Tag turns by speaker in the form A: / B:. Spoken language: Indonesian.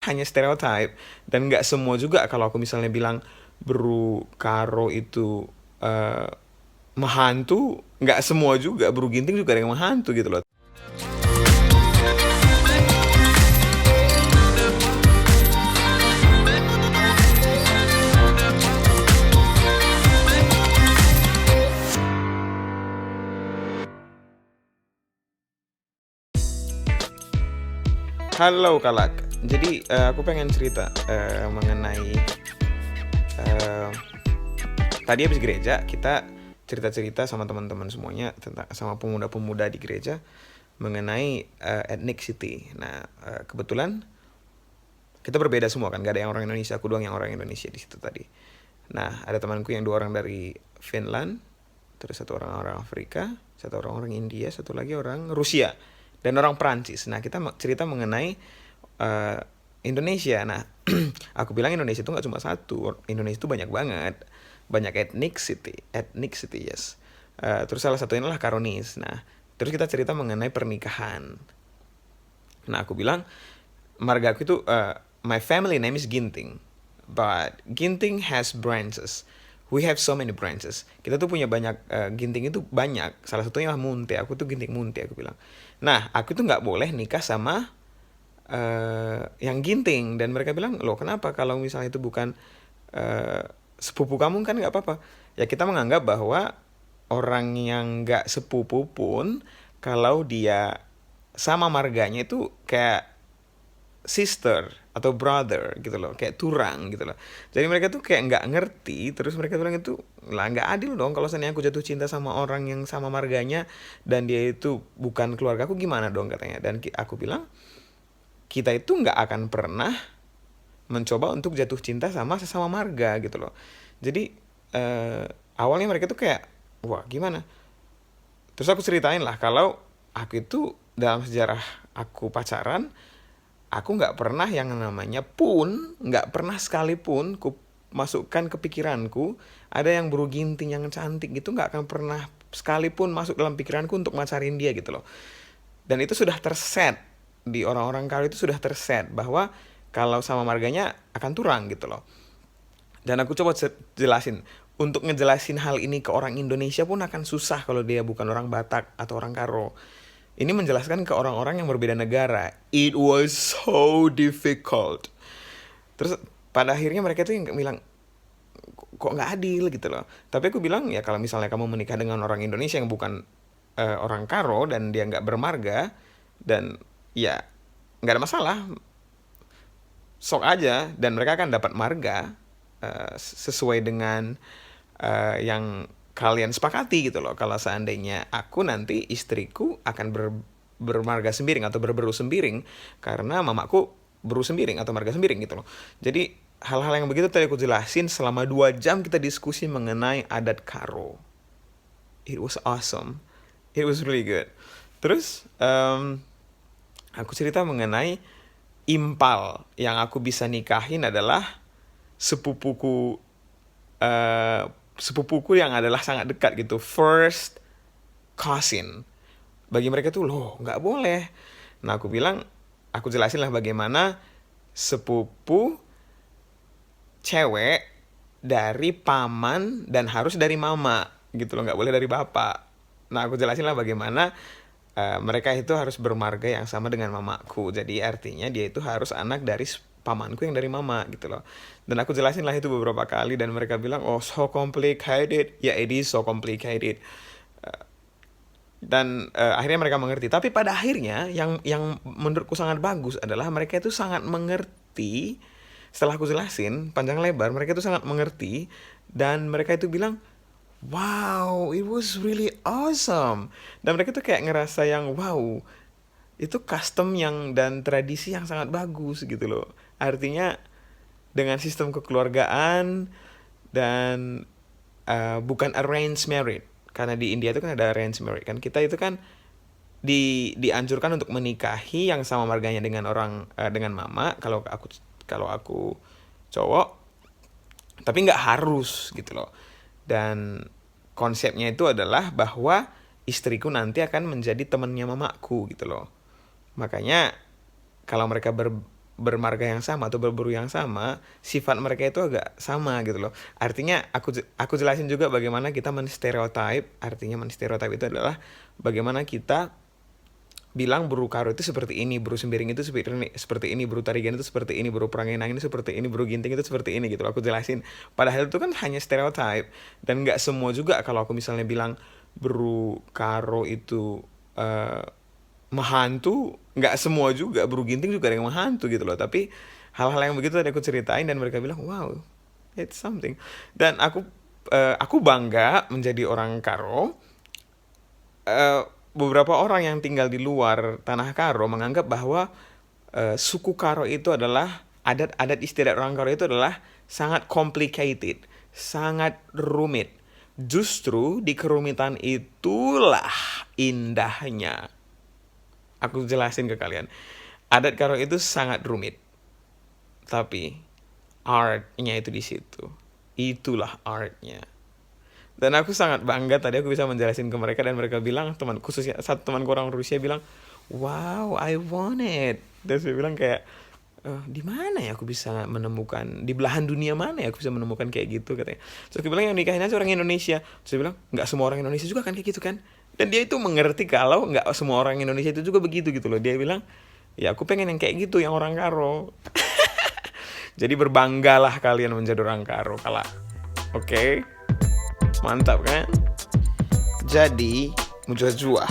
A: hanya stereotype, dan nggak semua juga. Kalau aku misalnya bilang Bro Karo itu mahantu, nggak semua juga. Bro Ginting juga ada yang mahantu gitu loh. Halo Kalak, jadi aku pengen cerita mengenai eh, tadi habis gereja kita cerita-cerita sama teman-teman semuanya tentang sama pemuda-pemuda di gereja mengenai ethnicity. Nah, kebetulan kita berbeda semua kan, gak ada yang orang Indonesia, aku doang yang orang Indonesia di situ tadi. Nah, ada temanku yang 2 orang dari Finland, terus 1 orang orang Afrika, 1 orang orang India, 1 lagi orang Rusia, dan orang Perancis. Nah, kita cerita mengenai eh, Indonesia. Nah, aku bilang Indonesia itu nggak cuma satu, Indonesia itu banyak banget, banyak ethnicity yes. Terus salah satunya adalah Karonis. Nah, terus kita cerita mengenai pernikahan. Nah, aku bilang marga aku itu my family name is Ginting, but Ginting has branches. We have so many branches. Kita tuh punya banyak Ginting itu banyak. Salah satunya lah Munte. Aku tuh Ginting Munte, aku bilang. Nah, aku tuh nggak boleh nikah sama yang Ginting. Dan mereka bilang, loh kenapa kalau misalnya itu bukan uh, sepupu kamu kan nggak apa-apa. Ya kita menganggap bahwa orang yang nggak sepupu pun kalau dia sama marganya itu kayak sister atau brother gitu loh, kayak turang gitu loh. Jadi mereka tuh kayak nggak ngerti, terus mereka bilang itu lah nggak adil dong kalau seandainya aku jatuh cinta sama orang yang sama marganya dan dia itu bukan keluarga aku, gimana dong katanya. Dan aku bilang kita itu nggak akan pernah mencoba untuk jatuh cinta sama sesama marga gitu loh. Jadi eh, awalnya mereka tuh kayak wah gimana. Terus aku ceritain lah kalau aku itu dalam sejarah aku pacaran, aku nggak pernah yang namanya pun, nggak pernah sekalipun ku masukkan ke pikiranku ada yang berginting yang cantik gitu, nggak akan pernah sekalipun masuk dalam pikiranku untuk macarin dia gitu loh. Dan itu sudah terset di orang-orang kali, itu sudah terset bahwa kalau sama marganya akan turang gitu loh. Dan aku coba jelasin, untuk ngejelasin hal ini ke orang Indonesia pun akan susah kalau dia bukan orang Batak atau orang Karo. Ini menjelaskan ke orang-orang yang berbeda negara, it was so difficult. Terus pada akhirnya mereka tuh yang bilang kok nggak adil gitu loh. Tapi aku bilang ya kalau misalnya kamu menikah dengan orang Indonesia yang bukan orang Karo dan dia nggak bermarga, dan ya nggak ada masalah, sok aja, dan mereka akan dapat marga sesuai dengan yang kalian sepakati gitu loh. Kalau seandainya aku nanti istriku akan bermarga sembiring atau berberu sembiring karena mamaku beru sembiring atau marga sembiring gitu loh. Jadi hal-hal yang begitu tadi aku jelasin selama 2 jam kita diskusi mengenai adat Karo. It was awesome. It was really good. Terus aku cerita mengenai impal yang aku bisa nikahin adalah sepupuku eh, sepupuku yang adalah sangat dekat gitu, first cousin. Bagi mereka tuh loh nggak boleh. Nah aku bilang, aku jelasin lah bagaimana sepupu cewek dari paman dan harus dari mama gitu loh, nggak boleh dari bapak. Nah aku jelasin lah bagaimana mereka itu harus bermarga yang sama dengan mamaku. Jadi artinya dia itu harus anak dari pamanku yang dari mama gitu loh. Dan aku jelasin lah itu beberapa kali dan mereka bilang, oh so complicated. Ya it is so complicated. Dan akhirnya mereka mengerti. Tapi pada akhirnya yang menurutku sangat bagus adalah mereka itu sangat mengerti. Setelah aku jelasin panjang lebar, mereka itu sangat mengerti dan mereka itu bilang, wow, it was really awesome. Dan mereka tuh kayak ngerasa yang wow, itu custom yang dan tradisi yang sangat bagus gitu loh. Artinya dengan sistem kekeluargaan dan bukan arranged marriage. Karena di India itu kan ada arranged marriage kan. Kita itu kan dianjurkan untuk menikahi yang sama marganya dengan orang dengan mama kalau aku cowok, tapi nggak harus gitu loh. Dan konsepnya itu adalah bahwa istriku nanti akan menjadi temannya mamaku gitu loh. Makanya kalau mereka bermarga yang sama atau berburu yang sama, sifat mereka itu agak sama gitu loh. Artinya aku jelasin juga bagaimana kita menstereotype. Artinya menstereotype itu adalah bagaimana kita bilang buru karo itu seperti ini, buru sembiring itu seperti ini, buru tarigan itu seperti ini, buru peranginang itu seperti ini, buru ginting itu seperti ini gitu loh. Aku jelasin. Padahal itu kan hanya stereotype, dan nggak semua juga. Kalau aku misalnya bilang buru karo itu mahantu, nggak semua juga. Buru ginting juga ada yang mahantu gitu loh. Tapi hal-hal yang begitu tadi aku ceritain dan mereka bilang wow, it's something. Dan aku bangga menjadi orang Karo. Beberapa orang yang tinggal di luar tanah Karo menganggap bahwa suku Karo itu adalah adat-adat istiadat orang Karo itu adalah sangat complicated, sangat rumit. Justru di kerumitan itulah indahnya. Aku jelasin ke kalian. Adat Karo itu sangat rumit, tapi artnya itu di situ. Itulah artnya. Dan aku sangat bangga tadi aku bisa menjelasin ke mereka, dan mereka bilang, khususnya satu temanku orang Rusia bilang, wow, I want it. Terus dia bilang kayak, di mana ya aku bisa menemukan, di belahan dunia mana ya aku bisa menemukan kayak gitu katanya. Terus aku bilang yang nikahin aja orang Indonesia. Terus dia bilang nggak semua orang Indonesia juga kan kayak gitu kan. Dan dia itu mengerti kalau nggak semua orang Indonesia itu juga begitu gitu loh. Dia bilang ya aku pengen yang kayak gitu, yang orang Karo. Jadi berbanggalah kalian menjadi orang Karo kala. Oke? Mantap kan? Jadi, mujua-jua.